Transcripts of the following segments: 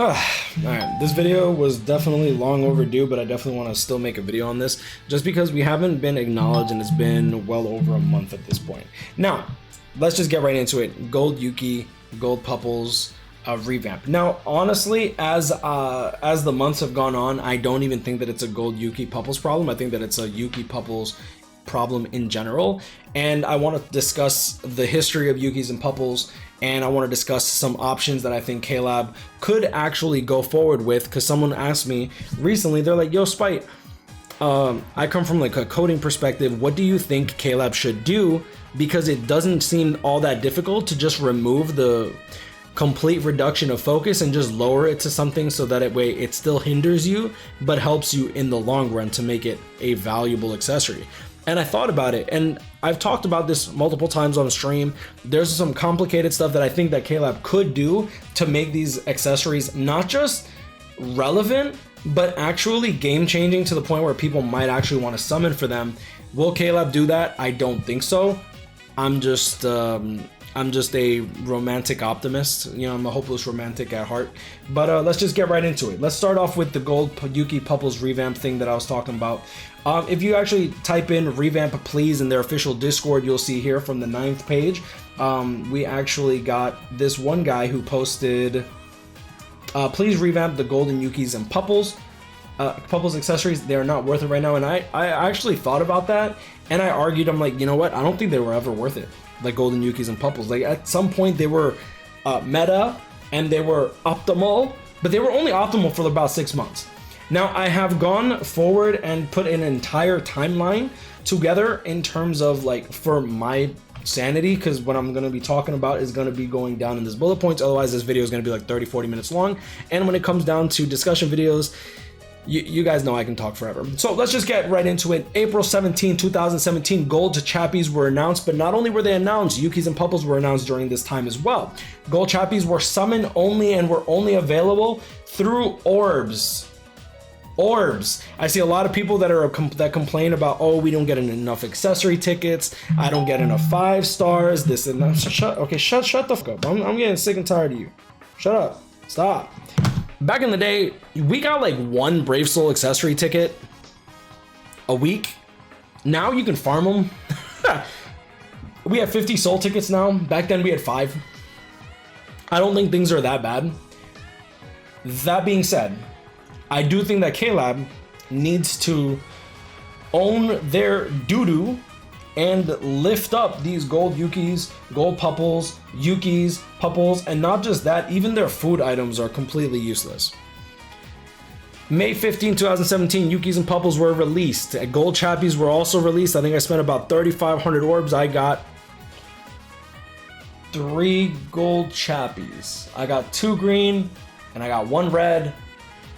Alright, this video was definitely long overdue, but I definitely want to still make a video on this just because we haven't been acknowledged and it's been well over a month at this point. Now, let's just get right into it. Gold Yuki, Gold Pupples, Revamp. Now, honestly, as the months have gone on, I don't even think that it's a Gold Yuki Pupples problem. I think that it's a Yuki Pupples problem in general, and I want to discuss the history of Yukis and Pupples, and I want to discuss some options that I think KLab could actually go forward with, because someone asked me recently, they're like, yo Spite, I come from like a coding perspective, what do you think KLab should do, because it doesn't seem all that difficult to just remove the complete reduction of focus and just lower it to something so that it still hinders you but helps you in the long run to make it a valuable accessory. And I thought about it, and I've talked about this multiple times on stream. There's some complicated stuff that I think that KLab could do to make these accessories not just relevant, but actually game-changing to the point where people might actually want to summon for them. Will KLab do that? I don't think so. I'm just a romantic optimist. You know, I'm a hopeless romantic at heart. But let's just get right into it. Let's start off with the Gold Yuki Pupples Revamp thing that I was talking about. If you actually type in Revamp Please in their official Discord, you'll see here from the 9th page, we actually got this one guy who posted, please revamp the Golden Yukis and Pupples. Pupples accessories, they're not worth it right now. And I actually thought about that, and I argued, I'm like, you know what? I don't think they were ever worth it. Like Golden Yukis and Pupples. Like at some point they were meta and they were optimal, but they were only optimal for about 6 months. Now I have gone forward and put an entire timeline together in terms of like for my sanity, because what I'm going to be talking about is going to be going down in this bullet points. Otherwise this video is going to be like 30-40 minutes long. And when it comes down to discussion videos, you guys know I can talk forever. So let's just get right into it. April 17, 2017, Gold Chappies were announced, but not only were they announced, Yukis and Pupples were announced during this time as well. Gold Chappies were summon only and were only available through orbs. Orbs. I see a lot of people that complain about, oh, we don't get enough accessory tickets, I don't get enough 5 stars, this and that. Shut the fuck up. I'm getting sick and tired of you. Shut up. Stop. Back in the day, we got like 1 Brave Soul accessory ticket a week. Now you can farm them. We have 50 soul tickets now. Back then we had 5. I don't think things are that bad. That being said, I do think that KLab needs to own their doo-doo and lift up these Gold Yukis, Gold Pupples, Yukis, Pupples, and not just that, even their food items are completely useless. May 15, 2017, Yukis and Pupples were released. Gold Chappies were also released. I think I spent about 3,500 orbs. I got 3 Gold Chappies. I got 2 green, and I got 1 red.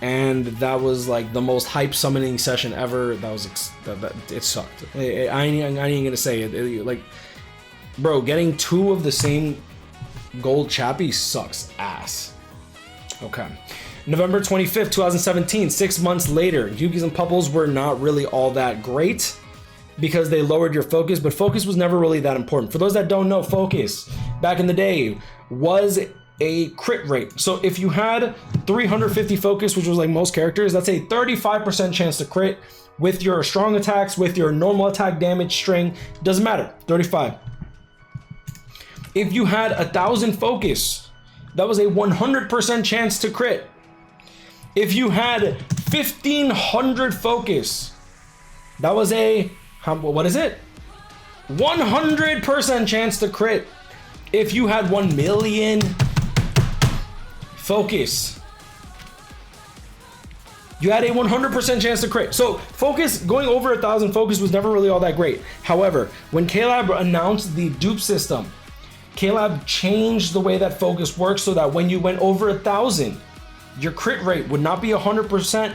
And that was like the most hype summoning session ever. That was it sucked. I ain't gonna say it. Like, bro, getting 2 of the same Gold Chappie sucks ass. Okay, November 25th, 2017. 6 months later, Yukis and Pupples were not really all that great because they lowered your focus, but focus was never really that important. For those that don't know, focus back in the day was a crit rate. So if you had 350 focus, which was like most characters, that's a 35% chance to crit with your strong attacks, with your normal attack damage string, doesn't matter, 35. If you had 1,000 focus, that was a 100% chance to crit. If you had 1,500 focus, that was a, what is it? 100% chance to crit. If you had 1 million focus, you had a 100% chance to crit. So focus, going over 1,000 focus was never really all that great. However, when KLab announced the dupe system, KLab changed the way that focus works so that when you went over 1,000, your crit rate would not be 100%.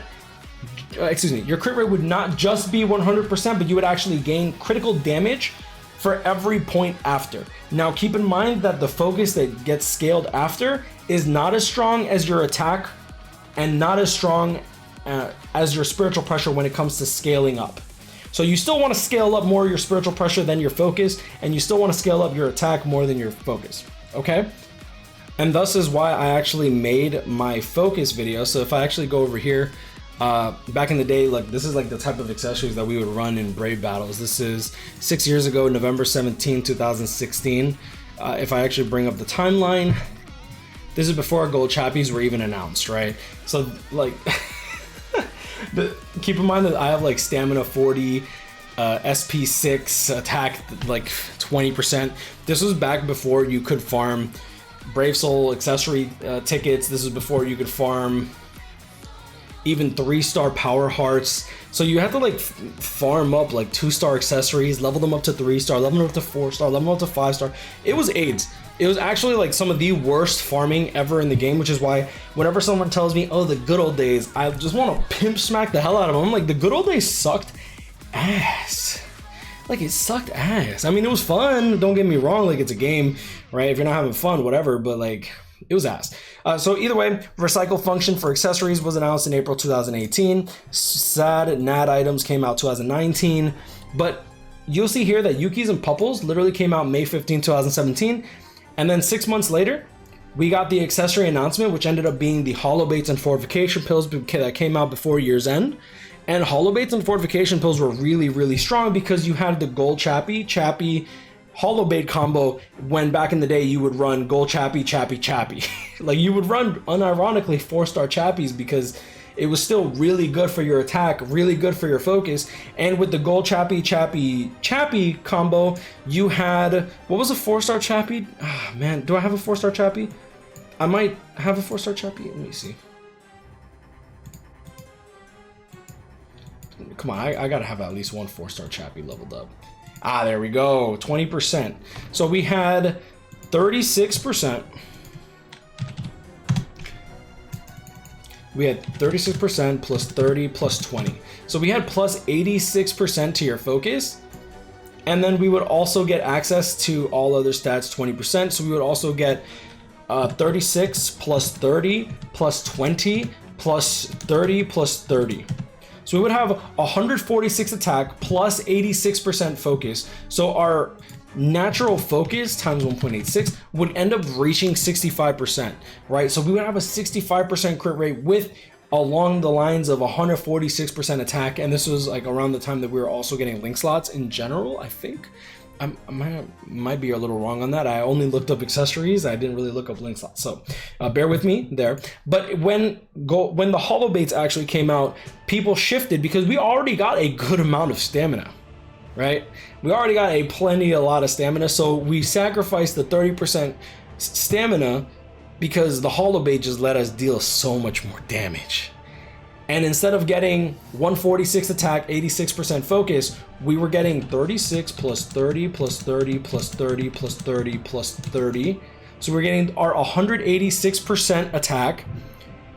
Excuse me, your crit rate would not just be 100%, but you would actually gain critical damage for every point after. Now keep in mind that the focus that gets scaled after is not as strong as your attack and not as strong as your spiritual pressure when it comes to scaling up. So you still want to scale up more your spiritual pressure than your focus, and you still want to scale up your attack more than your focus, okay? And thus is why I actually made my focus video. So if I actually go over here, back in the day, like this is like the type of accessories that we would run in Brave battles. This is 6 years ago, November 17, 2016. If I actually bring up the timeline, this is before gold chappies were even announced, right? So like, keep in mind that I have like stamina 40, SP6, attack like 20%. This was back before you could farm Brave Soul accessory tickets. This is before you could farm even 3-star power hearts. So you have to like farm up like 2-star accessories, level them up to 3-star, level them up to 4-star, level them up to 5-star. It was AIDS. It was actually like some of the worst farming ever in the game, which is why whenever someone tells me, oh, the good old days, I just want to pimp smack the hell out of them. I'm like, the good old days sucked ass. Like, it sucked ass. I mean, it was fun, don't get me wrong, like it's a game, right? If you're not having fun, whatever, but like it was ass. So either way, recycle function for accessories was announced in April 2018. Sad NAD items came out 2019, but you'll see here that Yuki's and Pupples literally came out May 15, 2017. And then 6 months later, we got the accessory announcement, which ended up being the Hollow Baits and Fortification Pills that came out before year's end. And Hollow Baits and Fortification Pills were really, really strong because you had the Gold Chappy, Hollow Bait combo when back in the day you would run Gold Chappy. Like you would run unironically 4-star Chappies because it was still really good for your attack, really good for your focus. And with the Gold Chappy combo, you had, what was a 4-star Chappy? Ah, man, do I have a 4-star Chappy? I might have a 4-star Chappy. Let me see. Come on, I gotta have at least one 4-star Chappy leveled up. Ah, there we go, 20%. So we had 36%. We had 36% plus 30 plus 20. So we had plus 86% to your focus. And then we would also get access to all other stats 20%. So we would also get 36 plus 30 plus 20 plus 30 plus 30. So we would have 146 attack plus 86% focus. So our natural focus times 1.86 would end up reaching 65%, right? So we would have a 65% crit rate with along the lines of 146% attack. And this was like around the time that we were also getting link slots in general, I think. I might be a little wrong on that. I only looked up accessories. I didn't really look up link slots. So bear with me there. But when the Hollow Baits actually came out, people shifted because we already got a good amount of stamina, right? We already got a lot of stamina. So we sacrificed the 30% stamina because the Hollow Bait just let us deal so much more damage. And instead of getting 146 attack, 86% focus, we were getting 36 plus 30 plus 30 plus 30 plus 30 plus 30. So we're getting our 186% attack.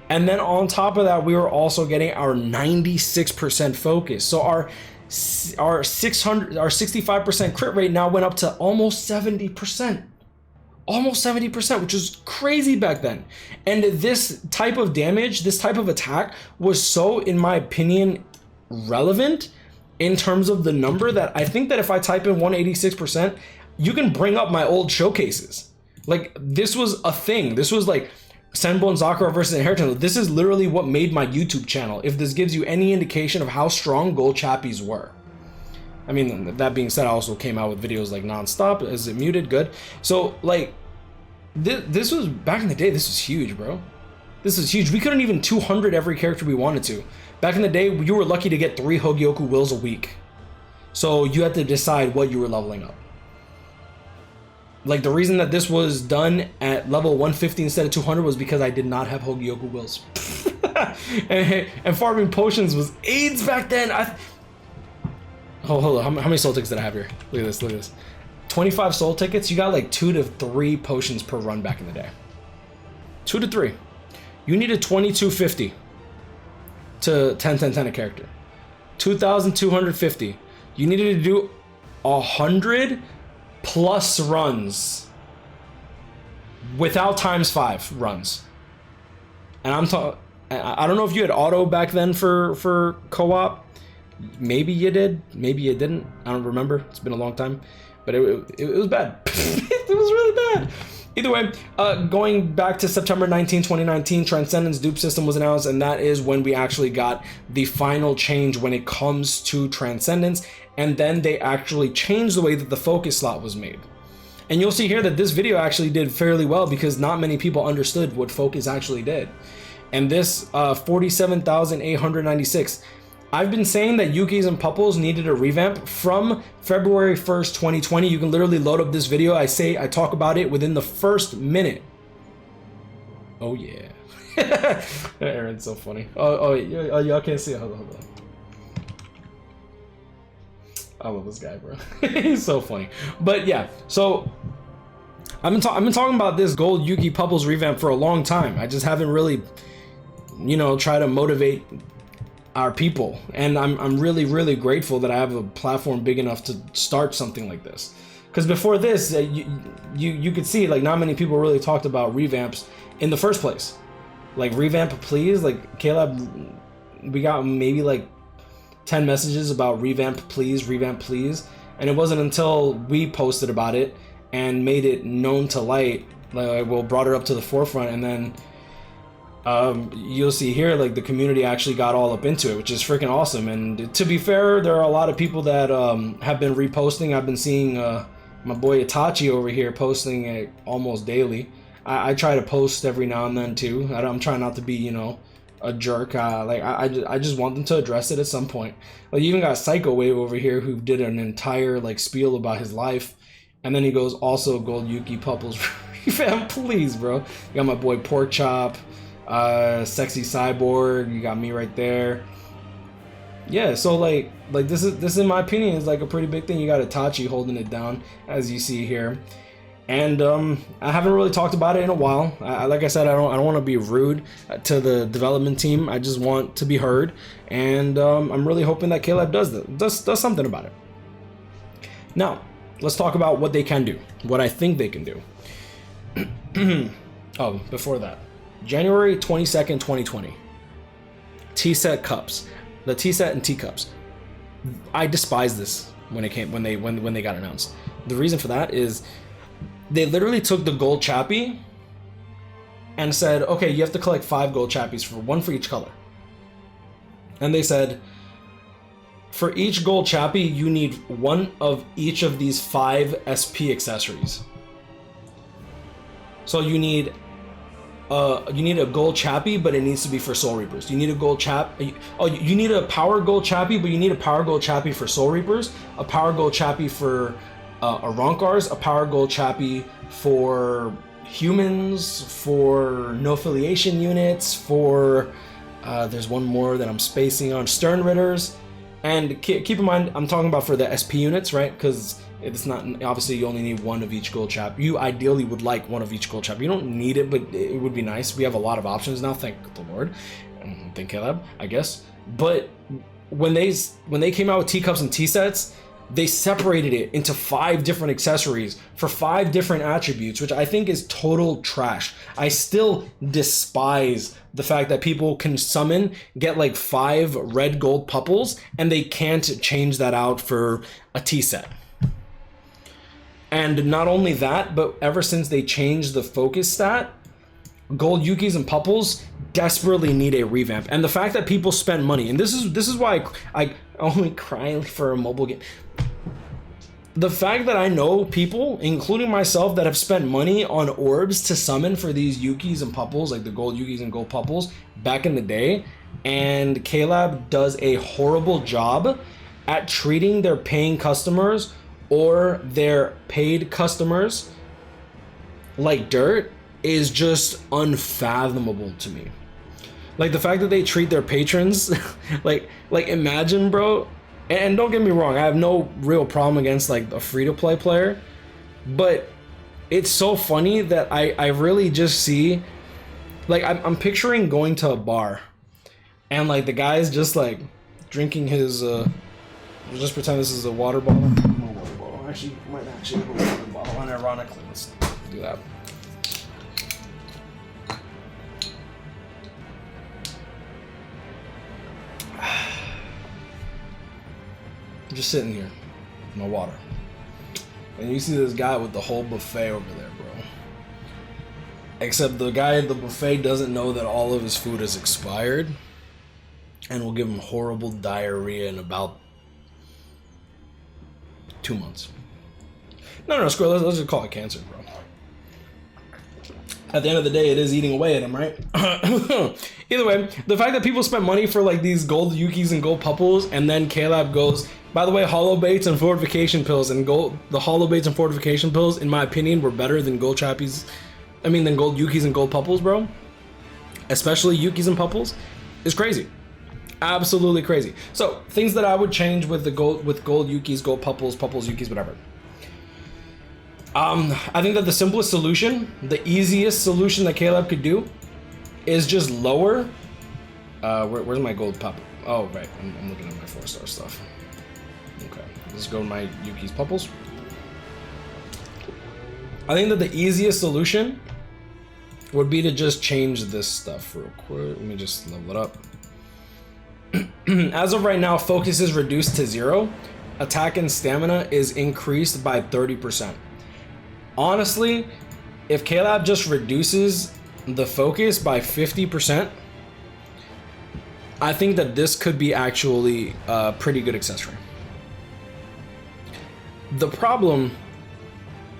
And then on top of that, we were also getting our 96% focus. So our 65% crit rate now went up to almost 70%. Almost 70%, which is crazy back then. And this type of damage, this type of attack was so, in my opinion, relevant in terms of the number that I think that if I type in 186%, you can bring up my old showcases. Like, this was a thing. This was like Senbon and Sakura versus Inheritance. This is literally what made my YouTube channel, if this gives you any indication of how strong Gold Chappies were. I mean, that being said, I also came out with videos like non-stop. Is it muted? Good. So like, this was back in the day. This was huge, bro. This is huge. We couldn't even 200 every character we wanted to. Back in the day, you were lucky to get 3 Hogyoku Wills a week. So you had to decide what you were leveling up. Like, the reason that this was done at level 150 instead of 200 was because I did not have Hogyoku Wills. and farming potions was AIDS back then. Oh, hold on. How many soul tickets did I have here? Look at this. Look at this. 25 soul tickets. You got like 2 to 3 potions per run back in the day. 2 to 3. You needed 2250 to 10 a character. 2250. You needed to do 100 plus runs without times 5 runs. And I'm talking. I don't know if you had auto back then for co-op. Maybe you did, maybe you didn't. I don't remember. It's been a long time, but it was bad. It was really bad. Either way, going back to September 19, 2019, Transcendence dupe system was announced, and that is when we actually got the final change when it comes to Transcendence, and then they actually changed the way that the focus slot was made. And you'll see here that this video actually did fairly well because not many people understood what focus actually did. And this 47,896. I've been saying that Yuki's and Pupples needed a revamp from February 1st, 2020. You can literally load up this video. I talk about it within the first minute. Oh yeah. Aaron's so funny. Oh, y'all can't see it. Hold on. I love this guy, bro. He's so funny. But yeah, so I've been talking about this gold Yuki Pupples revamp for a long time. I just haven't really, try to motivate our people, and I'm really grateful that I have a platform big enough to start something like this. Because before this, you could see like not many people really talked about revamps in the first place. Like revamp, please. Like Caleb, we got maybe like 10 messages about revamp, please, and it wasn't until we posted about it and made it known to light, like brought it up to the forefront, and then you'll see here like the community actually got all up into it, which is freaking awesome. And to be fair, there are a lot of people that have been reposting. I've been seeing my boy Itachi over here posting it almost daily. I try to post every now and then too. I'm trying not to be a jerk. I just want them to address it at some point. Like you even got Psycho Wave over here who did an entire like spiel about his life, and then he goes also gold Yuki Pupples revamp, please, bro. You got my boy Pork Chop, Sexy Cyborg, you got me right there. Yeah, so like this in my opinion is like a pretty big thing. You got Itachi holding it down, as you see here. And I haven't really talked about it in a while. Like I said, I don't want to be rude to the development team. I just want to be heard, and I'm really hoping that Caleb does something about it. Now, let's talk about what they can do, what I think they can do. Oh, before that, January 22nd, 2020. T-set cups, the T-set and T-cups. I despise this when they got announced. The reason for that is they literally took the gold chappy and said, okay, you have to collect 5 gold chappies, one for each color. And they said, for each gold chappy, you need 1 of each of these 5 SP accessories. So you need a gold chappy, but it needs to be for Soul Reapers. You need a gold you need a power gold chappy, but you need a power gold chappy for Soul Reapers, a power gold chappy for Aronkars, a power gold chappy for humans, for no affiliation units, for there's one more that I'm spacing on, Stern Ritters. And keep in mind, I'm talking about for the SP units, right? Because it's not, obviously you only need 1 of each gold chap. You ideally would like 1 of each gold chap. You don't need it, but it would be nice. We have a lot of options now, thank the Lord. Thank Caleb, I guess. But when they came out with T-cups and T-sets, they separated it into 5 different accessories for 5 different attributes, which I think is total trash. I still despise the fact that people can get like 5 red gold Pupples, and they can't change that out for a T-set. And not only that, but ever since they changed the focus stat, gold Yukis and Pupples desperately need a revamp. And the fact that people spend money, and this is why I only cry for a mobile game. The fact that I know people, including myself, that have spent money on orbs to summon for these Yukis and Pupples, like the gold Yukis and gold Pupples back in the day, and Caleb does a horrible job at treating their paying customers or their paid customers like dirt, is just unfathomable to me. Like the fact that they treat their patrons like imagine, bro. And don't get me wrong, I have no real problem against like a free-to-play player, but it's so funny that I really just see, like I'm picturing going to a bar and like the guy's just like drinking his just pretend this is a water bottle. Actually, might actually have a water bottle, unironically. Let's do that. I'm just sitting here with my water, and you see this guy with the whole buffet over there, bro. Except the guy at the buffet doesn't know that all of his food is expired and will give him horrible diarrhea in about 2 months. No, screw it. Let's just call it cancer, bro. At the end of the day, it is eating away at him, right? Either way, the fact that people spend money for like these gold Yukis and gold Pupples, and then K-Lab goes, by the way, hollow baits and fortification pills, and the hollow baits and fortification pills, in my opinion, were better than gold Chappies. I mean, than gold Yukis and gold Pupples, bro. Especially Yukis and Pupples, is crazy. Absolutely crazy. So things that I would change with the gold Yukis, gold Pupples, Yukis, whatever. I think that the simplest solution, the easiest solution that K-Lab could do, is just lower. Where's my gold Pupple? Oh, right. I'm looking at my 4-star stuff. Okay, let's go to my Yuki's Pupples. I think that the easiest solution would be to just change this stuff real quick. Let me just level it up. As of right now, focus is reduced to 0. Attack and stamina is increased by 30%. Honestly, if K-Lab just reduces the focus by 50%, I think that this could be actually a pretty good accessory. The problem,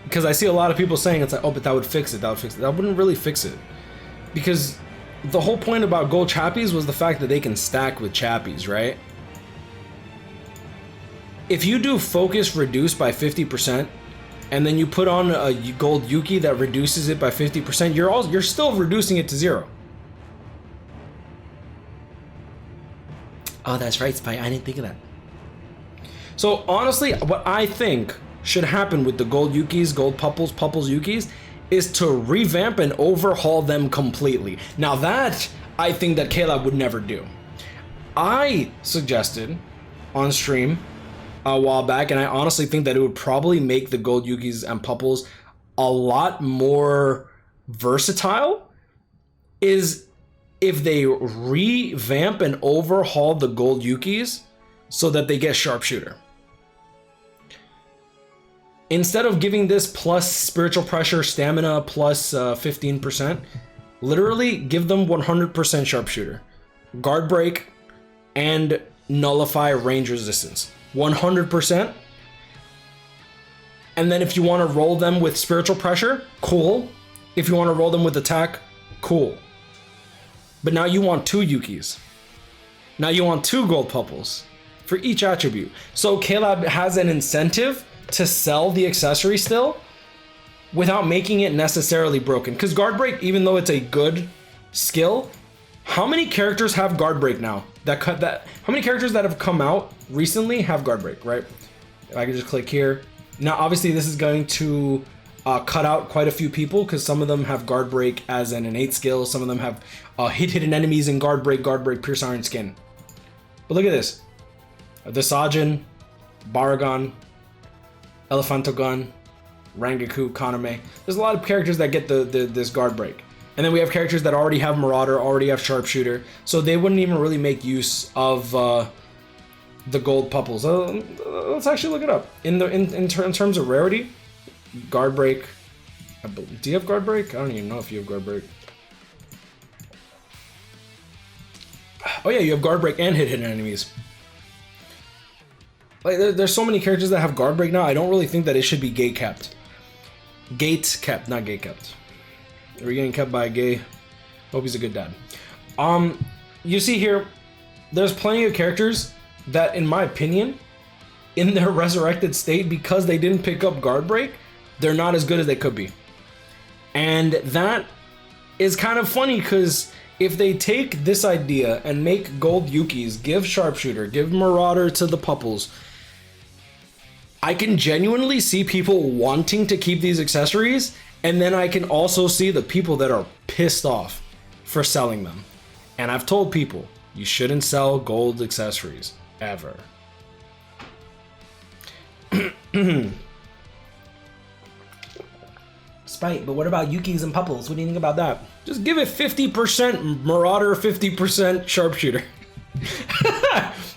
because I see a lot of people saying it's like, oh, but that would fix it, that wouldn't really fix it. Because the whole point about gold Chappies was the fact that they can stack with Chappies, right? If you do focus reduced by 50%, and then you put on a gold Yuki that reduces it by 50%, you're still reducing it to 0. Oh, that's right, Spy. I didn't think of that. So honestly, what I think should happen with the gold Yukis, gold Pupples, Yukis, is to revamp and overhaul them completely. Now that, I think that K-Lab would never do. I suggested on stream a while back, and I honestly think that it would probably make the gold Yukis and Pupples a lot more versatile, is if they revamp and overhaul the gold Yukis so that they get sharpshooter. Instead of giving this plus spiritual pressure, stamina plus 15%, literally give them 100% sharpshooter, guard break, and nullify range resistance. 100%. And then if you want to roll them with spiritual pressure, cool. If you want to roll them with attack, cool. But now you want 2 Yukis. Now you want 2 gold Pupples for each attribute. So K-Lab has an incentive to sell the accessory still without making it necessarily broken. Because guard break, even though it's a good skill, how many characters have guard break now? How many characters that have come out recently have guard break, right? If I can just click here. Now, obviously, this is going to cut out quite a few people because some of them have guard break as an innate skill. Some of them have hidden enemies in guard break, pierce iron skin. But look at this. The Sajin, Baragon, Elephantogun, Rangaku, Kaname. There's a lot of characters that get this guard break. And then we have characters that already have Marauder, already have Sharpshooter, so they wouldn't even really make use of the gold Pupples. Let's actually look it up. In terms of rarity, guard break. Do you have guard break? I don't even know if you have guard break. Oh yeah, you have guard break and hidden enemies. Like there's so many characters that have guard break now. I don't really think that it should be gate kept. Gate kept, not gate kept. Are we getting kept by a gay? Hope he's a good dad. You see here, there's plenty of characters that, in my opinion, in their resurrected state, because they didn't pick up guard break, they're not as good as they could be. And that is kind of funny because if they take this idea and make gold Yukis, give Sharpshooter, give Marauder to the Pupples, I can genuinely see people wanting to keep these accessories, and then I can also see the people that are pissed off for selling them. And I've told people, you shouldn't sell gold accessories, ever. Spite, but what about Yukis and Pupples? What do you think about that? Just give it 50% Marauder, 50% Sharpshooter.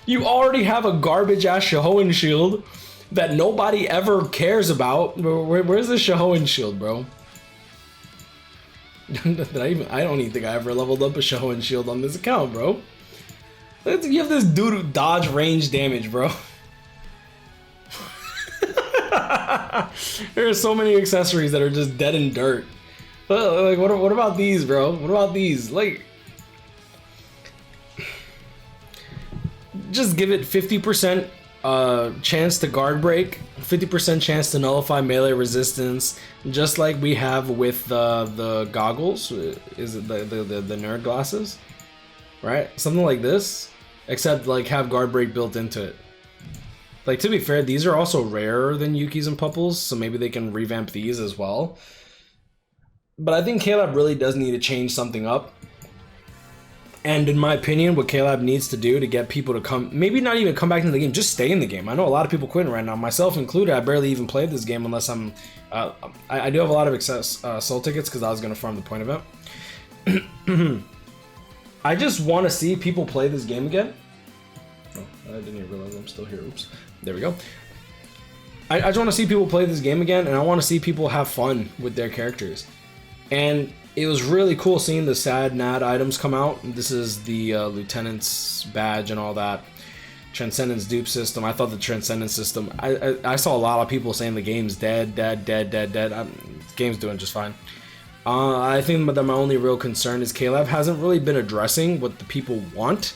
You already have a garbage ass Shahoan shield that nobody ever cares about. Where's the Shahoan shield, bro? I don't even think I ever leveled up a show and shield on this account, bro. You have this dude who dodge range damage, bro. There are so many accessories that are just dead in dirt. Like, what about these, bro? What about these? Like, just give it 50% chance to guard break, 50% chance to nullify melee resistance, just like we have with the goggles. Is it the nerd glasses, right? Something like this, except like have guard break built into it. Like, to be fair, these are also rarer than Yuki's and Pupples, so maybe they can revamp these as well. But I think K-Lab really does need to change something up. And in my opinion, what K-Lab needs to do to get people to come, maybe not even come back into the game, just stay in the game. I know a lot of people quitting right now, myself included. I barely even played this game unless I'm, I do have a lot of excess soul tickets because I was going to farm the point event. I just want to see people play this game again. Oh, I didn't even realize I'm still here. Oops. There we go. I just want to see people play this game again, and I want to see people have fun with their characters. And it was really cool seeing the sad NAD items come out. This is the Lieutenant's badge and all that. Transcendence dupe system. I thought the Transcendence system, I saw a lot of people saying the game's dead. The game's doing just fine. I think that my only real concern is K-Lab hasn't really been addressing what the people want.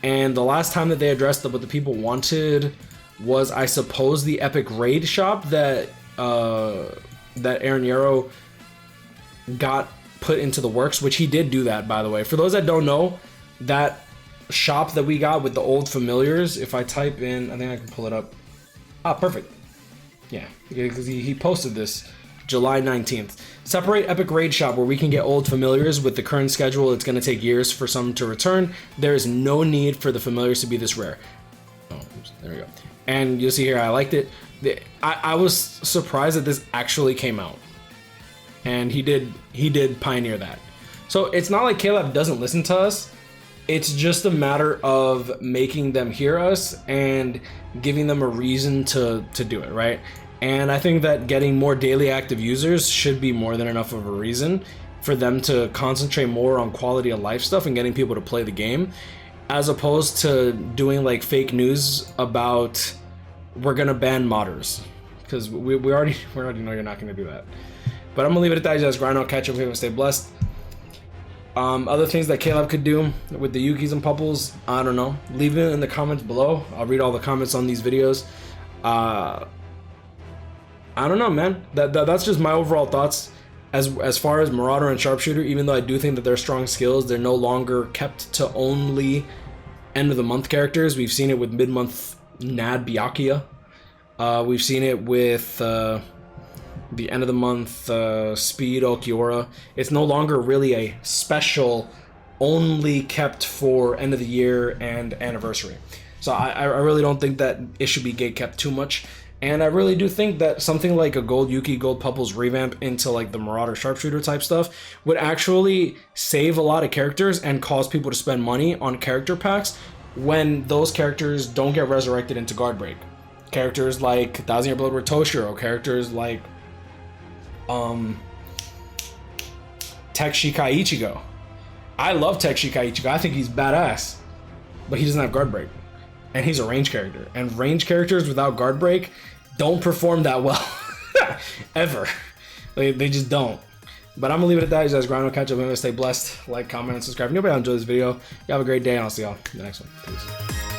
And the last time that they addressed what the people wanted was, I suppose, the Epic Raid shop that Aaron Yarrow got put into the works, which he did do that, by the way. For those that don't know, that shop that we got with the old familiars, if I type in, I think I can pull it up. Ah, perfect. Yeah, because he posted this July 19th. Separate Epic Raid shop where we can get old familiars. With the current schedule, it's going to take years for some to return. There is no need for the familiars to be this rare. Oh, oops, there we go. And you'll see here, I liked it. I was surprised that this actually came out. And he did pioneer that. So it's not like K-Lab doesn't listen to us. It's just a matter of making them hear us and giving them a reason to do it, right? And I think that getting more daily active users should be more than enough of a reason for them to concentrate more on quality of life stuff and getting people to play the game, as opposed to doing like fake news about we're gonna ban modders, because we already know you're not gonna do that. But I'm gonna leave it at that. Just grind out, catch up, and stay blessed. Other things that K-Lab could do with the Yukis and Pupples, I don't know. Leave it in the comments below. I'll read all the comments on these videos. I don't know, man. That's just my overall thoughts. As far as Marauder and Sharpshooter, even though I do think that they're strong skills, they're no longer kept to only end of the month characters. We've seen it with mid-month Nad Byakuya. We've seen it with the end of the month Speed Okiora. It's no longer really a special only kept for end of the year and anniversary. So I really don't think that it should be gate kept too much. And I really do think that something like a Gold Yuki, Gold Pupples revamp into like the Marauder Sharpshooter type stuff would actually save a lot of characters and cause people to spend money on character packs when those characters don't get resurrected into guard break. Characters like 1000 Year Blood Red Toshiro, characters like Tech Shikai Ichigo. I love Tech Shikai Ichigo. I think he's badass, but he doesn't have guard break. And he's a range character. And range characters without guard break don't perform that well. Ever. They just don't. But I'm going to leave it at that. You guys grind, catch up, stay blessed. Like, comment, and subscribe. If nobody enjoyed this video, you have a great day, and I'll see y'all in the next one. Peace.